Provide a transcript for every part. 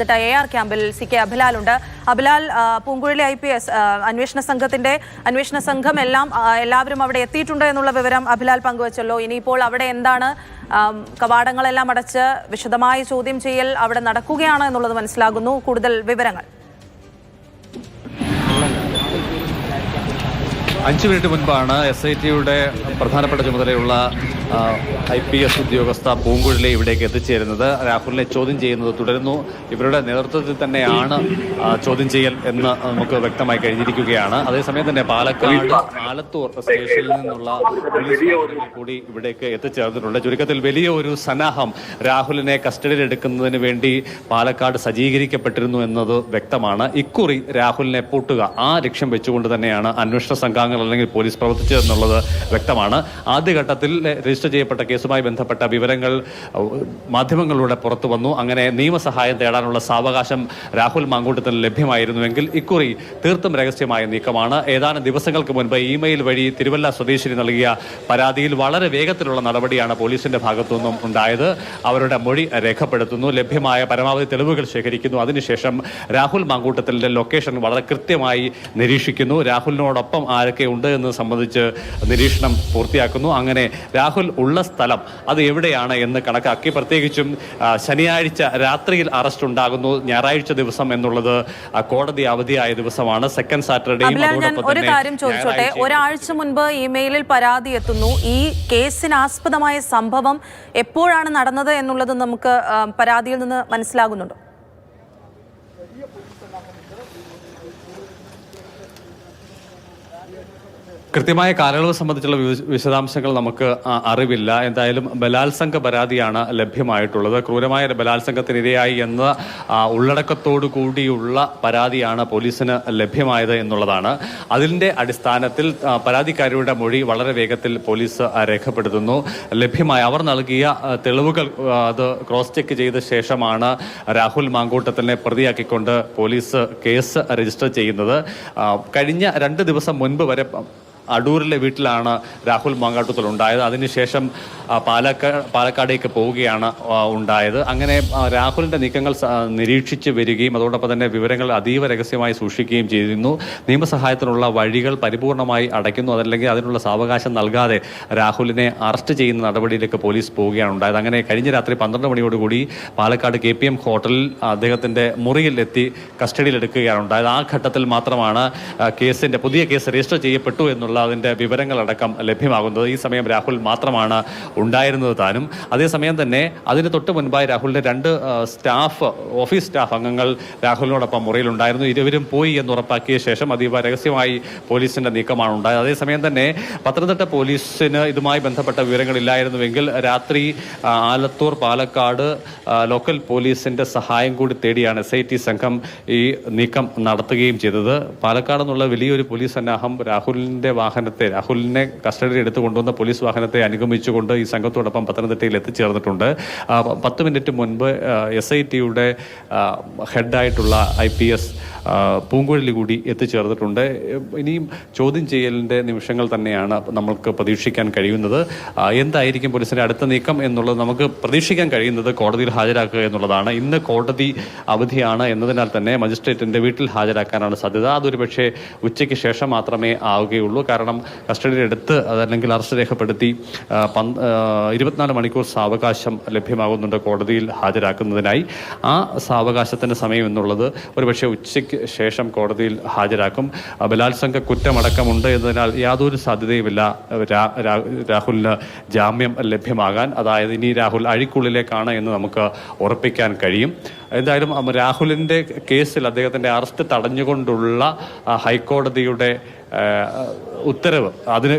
AR ക്യാമ്പിൽ CK അഭിലാലുണ്ട്. Abhilal, Poonkuzhali IPS അന്വേഷണ സംഘം എല്ലാവരും അവിടെ എത്തിയിട്ടുണ്ട് എന്നുള്ള വിവരം അഭിലാൽ പങ്കുവച്ചല്ലോ. ഇനിയിപ്പോൾ അവിടെ എന്താണ്, കവാടങ്ങളെല്ലാം അടച്ച് വിശദമായ ചോദ്യം ചെയ്യൽ അവിടെ നടക്കുകയാണ് എന്നുള്ളത് മനസ്സിലാകുന്നു. കൂടുതൽ വിവരങ്ങൾ. 5 മിനിറ്റ് മുൻപാണ് SITയുടെ പ്രധാനപ്പെട്ട ചുമതലയുള്ള IPS ഉദ്യോഗസ്ഥ പൂങ്കുഴലി ഇവിടേക്ക് എത്തിച്ചേരുന്നത്. രാഹുലിനെ ചോദ്യം ചെയ്യുന്നത് തുടരുന്നു. ഇവരുടെ നേതൃത്വത്തിൽ തന്നെയാണ് ചോദ്യം ചെയ്യൽ എന്ന് നമുക്ക് വ്യക്തമായി കഴിഞ്ഞിരിക്കുകയാണ്. അതേസമയം തന്നെ പാലക്കാട് ആലത്തൂർ സ്റ്റേഷനിൽ നിന്നുള്ള കൂടി ഇവിടേക്ക് എത്തിച്ചേർന്നിട്ടുണ്ട്. ചുരുക്കത്തിൽ വലിയ ഒരു സന്നാഹം രാഹുലിനെ കസ്റ്റഡിയിൽ എടുക്കുന്നതിന് വേണ്ടി പാലക്കാട് സജ്ജീകരിക്കപ്പെട്ടിരുന്നു എന്നത് വ്യക്തമാണ്. ഇക്കുറി രാഹുലിനെ പൂട്ടുക, ആ ലക്ഷ്യം വെച്ചുകൊണ്ട് തന്നെയാണ് അന്വേഷണ സംഘങ്ങൾ അല്ലെങ്കിൽ പോലീസ് പ്രവർത്തിച്ചതെന്നുള്ളത് വ്യക്തമാണ്. ആദ്യഘട്ടത്തിൽ രജിസ്റ്റർ ചെയ്യപ്പെട്ട കേസുമായി ബന്ധപ്പെട്ട വിവരങ്ങൾ മാധ്യമങ്ങളിലൂടെ പുറത്തു വന്നു. അങ്ങനെ നിയമസഹായം തേടാനുള്ള സാവകാശം രാഹുൽ മാങ്കൂട്ടത്തിന് ലഭ്യമായിരുന്നുവെങ്കിൽ ഇക്കുറി തീർത്തും രഹസ്യമായ നീക്കമാണ്. ഏതാനും ദിവസങ്ങൾക്ക് മുൻപ് ഇമെയിൽ വഴി തിരുവല്ല സ്വദേശിനി നൽകിയ പരാതിയിൽ വളരെ വേഗത്തിലുള്ള നടപടിയാണ് പോലീസിന്റെ ഭാഗത്തുനിന്നും ഉണ്ടായത്. അവരുടെ മൊഴി രേഖപ്പെടുത്തുന്നു, ലഭ്യമായ പരമാവധി തെളിവുകൾ ശേഖരിക്കുന്നു. അതിനുശേഷം രാഹുൽ മാങ്കൂട്ടത്തിന്റെ ലൊക്കേഷൻ വളരെ കൃത്യമായി നിരീക്ഷിക്കുന്നു. രാഹുലിനോടൊപ്പം ആരൊക്കെ ഉണ്ട് എന്ന് സംബന്ധിച്ച് നിരീക്ഷണം പൂർത്തിയാക്കുന്നു. അങ്ങനെ രാഹുൽ ഉള്ള സ്ഥലം അത് എവിടെയാണ് എന്ന് കണക്കാക്കി, പ്രത്യേകിച്ചും ശനിയാഴ്ച രാത്രിയിൽ അറസ്റ്റ് ഉണ്ടാകുന്നു, ഞായറാഴ്ച ദിവസം എന്നുള്ളത് കോടതി അവധിയായ ദിവസമാണ്, സെക്കൻഡ് സാറ്റർഡേയും. ഒരു കാര്യം ചോദിച്ചോട്ടെ, ഒരാഴ്ച മുൻപ് ഇമെയിലിൽ പരാതി എത്തുന്നു. ഈ കേസിനാസ്പദമായ സംഭവം എപ്പോഴാണ് നടന്നത് എന്നുള്ളത് നമുക്ക് പരാതിയിൽ നിന്ന് മനസ്സിലാകുന്നുണ്ടോ? കൃത്യമായ കാലയളവ് സംബന്ധിച്ചുള്ള വിശദാംശങ്ങൾ നമുക്ക് അറിവില്ല. എന്തായാലും ബലാത്സംഗ പരാതിയാണ് ലഭ്യമായിട്ടുള്ളത്. ക്രൂരമായ ബലാത്സംഗത്തിനിരയായി എന്ന ഉള്ളടക്കത്തോടു കൂടിയുള്ള പരാതിയാണ് പോലീസിന് ലഭ്യമായത് എന്നുള്ളതാണ്. അതിന്റെ അടിസ്ഥാനത്തിൽ പരാതിക്കാരിയുടെ മൊഴി വളരെ വേഗത്തിൽ പോലീസ് രേഖപ്പെടുത്തുന്നു. ലഭ്യമായ അവർ നൽകിയ തെളിവുകൾ അത് ക്രോസ് ചെക്ക് ചെയ്ത ശേഷമാണ് രാഹുൽ മാങ്കൂട്ടത്തിനെ പ്രതിയാക്കിക്കൊണ്ട് പോലീസ് കേസ് രജിസ്റ്റർ ചെയ്യുന്നത്. കഴിഞ്ഞ 2 ദിവസം മുൻപ് വരെ അടൂരിലെ വീട്ടിലാണ് രാഹുൽ മാങ്കാട്ടത്തിൽ ഉണ്ടായത്. അതിനുശേഷം പാലക്കാടേക്ക് പോവുകയാണ് ഉണ്ടായത്. അങ്ങനെ രാഹുലിന്റെ നീക്കങ്ങൾ നിരീക്ഷിച്ച് വരികയും അതോടൊപ്പം തന്നെ വിവരങ്ങൾ അതീവ രഹസ്യമായി സൂക്ഷിക്കുകയും ചെയ്തിരുന്നു. നിയമസഹായത്തിനുള്ള വഴികൾ പരിപൂർണമായി അടയ്ക്കുന്നു, അതല്ലെങ്കിൽ അതിനുള്ള സാവകാശം നൽകാതെ രാഹുലിനെ അറസ്റ്റ് ചെയ്യുന്ന നടപടിയിലേക്ക് പോലീസ് പോവുകയാണ് ഉണ്ടായത്. അങ്ങനെ കഴിഞ്ഞ രാത്രി 12 മണിയോടുകൂടി പാലക്കാട് KPM ഹോട്ടലിൽ അദ്ദേഹത്തിന്റെ മുറിയിൽ എത്തി കസ്റ്റഡിയിലെടുക്കുകയാണ് ഉണ്ടായത്. ആ ഘട്ടത്തിൽ മാത്രമാണ് പുതിയ കേസ് രജിസ്റ്റർ ചെയ്യപ്പെട്ടു എന്നുള്ള അതിന്റെ വിവരങ്ങളടക്കം ലഭ്യമാകുന്നത്. ഈ സമയം രാഹുൽ മാത്രമാണ് ഉണ്ടായിരുന്നത് താനും. അതേസമയം തന്നെ അതിന് തൊട്ട് മുൻപായി രാഹുലിന്റെ 2 ഓഫീസ് സ്റ്റാഫ് അംഗങ്ങൾ രാഹുലിനോടൊപ്പം മുറിയിലുണ്ടായിരുന്നു. ഇരുവരും പോയി എന്ന് ഉറപ്പാക്കിയ ശേഷം അതീവ രഹസ്യമായി പോലീസിന്റെ നീക്കമാണ് ഉണ്ടായത്. അതേസമയം തന്നെ പത്തനംതിട്ട പോലീസിന് ഇതുമായി ബന്ധപ്പെട്ട വിവരങ്ങളില്ലായിരുന്നുവെങ്കിൽ രാത്രി ആലത്തൂർ, പാലക്കാട് ലോക്കൽ പോലീസിന്റെ സഹായം കൂടി തേടിയാണ് SIT സംഘം ഈ നീക്കം നടത്തുകയും ചെയ്തത്. പാലക്കാട് നിന്നുള്ള വലിയൊരു പോലീസ് സന്നാഹം രാഹുലിനെ കസ്റ്റഡിയിൽ എടുത്തു കൊണ്ടുവന്ന പോലീസ് വാഹനത്തെ അനുഗമിച്ചുകൊണ്ട് ഈ സംഘത്തോടൊപ്പം പത്തനംതിട്ടയിൽ എത്തിച്ചേർന്നിട്ടുണ്ട്. 10 മിനിറ്റ് മുൻപ് SITയുടെ ഹെഡായിട്ടുള്ള IPS പൂങ്കുഴലി കൂടി എത്തിച്ചേർന്നിട്ടുണ്ട്. ഇനിയും ചോദ്യം ചെയ്യലിന്റെ നിമിഷങ്ങൾ തന്നെയാണ് നമ്മൾക്ക് പ്രതീക്ഷിക്കാൻ കഴിയുന്നത്. എന്തായിരിക്കും പോലീസിന്റെ അടുത്ത നീക്കം എന്നുള്ളത് നമുക്ക് പ്രതീക്ഷിക്കാൻ കഴിയുന്നത് കോടതിയിൽ ഹാജരാക്കുക എന്നുള്ളതാണ്. ഇന്ന് കോടതി അവധിയാണ് എന്നതിനാൽ തന്നെ മജിസ്ട്രേറ്റിന്റെ വീട്ടിൽ ഹാജരാക്കാനാണ് സാധ്യത. അതൊരു പക്ഷേ ഉച്ചയ്ക്ക് ശേഷം മാത്രമേ ആവുകയുള്ളൂ. കാരണം കസ്റ്റഡിയിലെടുത്ത് അതല്ലെങ്കിൽ അറസ്റ്റ് രേഖപ്പെടുത്തി 24 മണിക്കൂർ സാവകാശം ലഭ്യമാകുന്നുണ്ട് കോടതിയിൽ ഹാജരാക്കുന്നതിനായി. ആ സാവകാശത്തിന്റെ സമയം എന്നുള്ളത് ഒരുപക്ഷെ ഉച്ചയ്ക്ക് ശേഷം കോടതിയിൽ ഹാജരാക്കും. ബലാത്സംഗ കുറ്റമടക്കമുണ്ട് എന്നതിനാൽ യാതൊരു സാധ്യതയുമില്ല രാഹുലിന് ജാമ്യം ലഭ്യമാകാൻ. അതായത് ഇനി രാഹുൽ അഴിക്കുള്ളിലേക്കാണ് എന്ന് നമുക്ക് ഉറപ്പിക്കാൻ കഴിയും. എന്തായാലും രാഹുലിന്റെ കേസിൽ അദ്ദേഹത്തിന്റെ അറസ്റ്റ് തടഞ്ഞുകൊണ്ടുള്ള ഹൈക്കോടതിയുടെ ഉത്തരവ്, അതിന്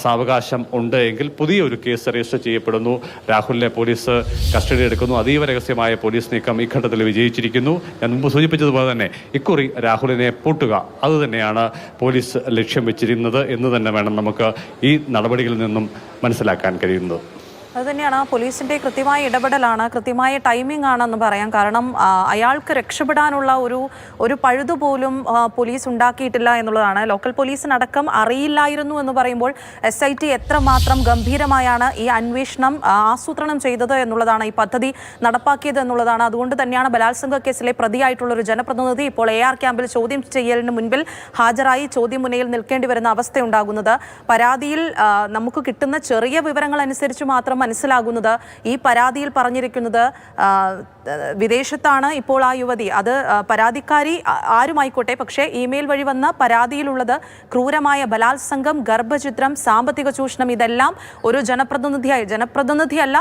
സാവകാശം ഉണ്ട് എങ്കിൽ പുതിയൊരു കേസ് രജിസ്റ്റർ ചെയ്യപ്പെടുന്നു. രാഹുലിനെ പോലീസ് കസ്റ്റഡി എടുക്കുന്നു. അതീവ രഹസ്യമായ പോലീസ് നീക്കം ഈ ഘട്ടത്തിൽ വിജയിച്ചിരിക്കുന്നു. ഞാൻ മുമ്പ് സൂചിപ്പിച്ചതുപോലെ തന്നെ ഇക്കുറി രാഹുലിനെ പൂട്ടുക, അതുതന്നെയാണ് പോലീസ് ലക്ഷ്യം വെച്ചിരുന്നത് എന്ന് തന്നെ വേണം നമുക്ക് ഈ നടപടികളിൽ നിന്നും മനസ്സിലാക്കാൻ കഴിയുന്നത്. അതുതന്നെയാണ് പോലീസിന്റെ കൃത്യമായ ഇടപെടലാണ്, കൃത്യമായ ടൈമിംഗ് ആണെന്ന് പറയാം. കാരണം അയാൾക്ക് രക്ഷപ്പെടാനുള്ള ഒരു പഴുതുപോലും പോലീസ് ഉണ്ടാക്കിയിട്ടില്ല എന്നുള്ളതാണ്. ലോക്കൽ പോലീസിനടക്കം അറിയില്ലായിരുന്നു എന്ന് പറയുമ്പോൾ SIT എത്രമാത്രം ഗംഭീരമായാണ് ഈ അന്വേഷണം ആസൂത്രണം ചെയ്തത് എന്നുള്ളതാണ്, ഈ പദ്ധതി നടപ്പാക്കിയത് എന്നുള്ളതാണ്. അതുകൊണ്ട് തന്നെയാണ് ബലാത്സംഗ കേസിലെ പ്രതിയായിട്ടുള്ള ഒരു ജനപ്രതിനിധി ഇപ്പോൾ AR ക്യാമ്പിൽ ചോദ്യം ചെയ്യലിന് മുൻപിൽ ഹാജരായി ചോദ്യമുനയിൽ നിൽക്കേണ്ടി വരുന്ന അവസ്ഥയുണ്ടാകുന്നത്. പരാതിയിൽ നമുക്ക് കിട്ടുന്ന ചെറിയ വിവരങ്ങൾ അനുസരിച്ച് മാത്രം മനസ്സിലാകുന്നത്, ഈ പരാതിയിൽ പറഞ്ഞിരിക്കുന്നത് വിദേശത്താണ് ഇപ്പോൾ ആ യുവതി. അത് പരാതിക്കാരി ആരുമായിക്കോട്ടെ, പക്ഷേ ഇമെയിൽ വഴി വന്ന പരാതിയിലുള്ളത് ക്രൂരമായ ബലാത്സംഗം, ഗർഭചിത്രം, സാമ്പത്തിക ചൂഷണം, ഇതെല്ലാം ഒരു ജനപ്രതിനിധിയല്ല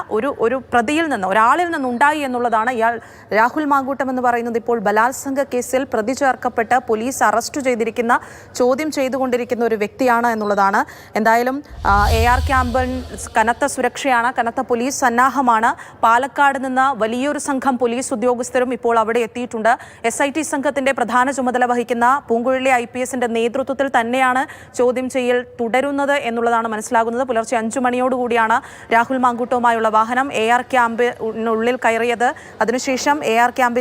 ഒരു പ്രതിയിൽ നിന്ന്, ഒരാളിൽ നിന്നുണ്ടായി എന്നുള്ളതാണ്. ഇയാൾ രാഹുൽ മാങ്കൂട്ടം എന്ന് പറയുന്നത് ഇപ്പോൾ ബലാത്സംഗ കേസിൽ പ്രതി ചേർക്കപ്പെട്ട് പോലീസ് അറസ്റ്റ് ചെയ്തിരിക്കുന്ന, ചോദ്യം ചെയ്തുകൊണ്ടിരിക്കുന്ന ഒരു വ്യക്തിയാണ് എന്നുള്ളതാണ്. എന്തായാലും AR ക്യാമ്പിൽ കനത്ത സുരക്ഷയാണ്, കനത്ത പോലീസ് സന്നാഹമാണ്. പാലക്കാട് നിന്ന് വലിയൊരു സംഘം പോലീസ് ഉദ്യോഗസ്ഥരും ഇപ്പോൾ അവിടെ എത്തിയിട്ടുണ്ട്. SIT സംഘത്തിന്റെ പ്രധാന ചുമതല വഹിക്കുന്ന പൂങ്കുഴലി IPSന്റെ നേതൃത്വത്തിൽ തന്നെയാണ് ചോദ്യം ചെയ്യൽ തുടരുന്നത് എന്നുള്ളതാണ് മനസ്സിലാകുന്നത്. പുലർച്ചെ 5 മണിയോടുകൂടിയാണ് രാഹുൽ മാങ്കൂട്ടവുമായുള്ള വാഹനം AR ക്യാമ്പിനുള്ളിൽ കയറിയത്. അതിനുശേഷം AR ക്യാമ്പിന്